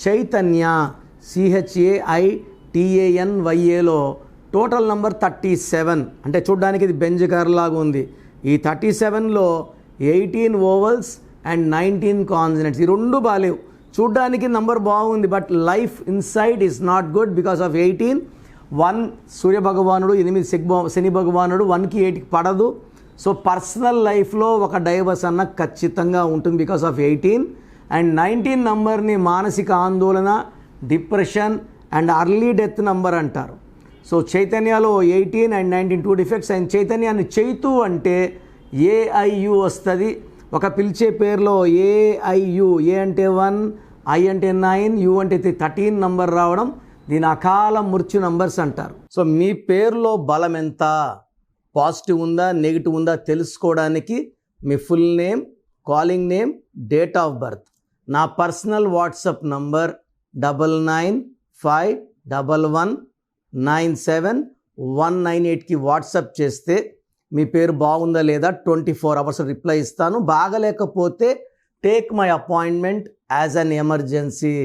Chaitanya CHAITANYAలో total number 37. అంటే చూడ్డానికి ఇది బెంజ్ కార్ లాగా ఉంది. ఈ 37లో 18 ఓవల్స్ అండ్ 19 కాన్సనెంట్స్. ఈ రెండు బాలేవు. చూడ్డానికి నంబర్ బాగుంది, but life inside is not good because of 18. 1 సూర్యభగవానుడు, 8 శని భగవానుడు, 1కి 8కి పడదు. సో పర్సనల్ లైఫ్లో ఒక డైవర్స్ అన్న ఖచ్చితంగా ఉంటుంది బికాస్ ఆఫ్ 18. అండ్ 19 నంబర్ని మానసిక ఆందోళన, depression and early death number అంటారు. సో చైతన్యలో 18 అండ్ 19 2 డిఫెక్ట్స్. అండ్ చైతన్యాన్ని చైతు అంటే AIU వస్తుంది. ఒక పిలిచే పేరులో AIU, A అంటే 1, I అంటే 9, U అంటే 13 నంబర్ రావడం, దీని అకాల మృత్యు నంబర్స్ అంటారు. సో మీ పేరులో బలం ఎంత, పాజిటివ్ ఉందా నెగిటివ్ ఉందా తెలుసుకోవడానికి మీ full name, calling name, date of birth, నా పర్సనల్ వాట్సాప్ నంబర్ 9951197198కి వాట్సాప్ చేస్తే మీ పేరు బాగుందా లేదా 24 అవర్స్ రిప్లై ఇస్తాను. బాగలేకపోతే take my appointment as an emergency.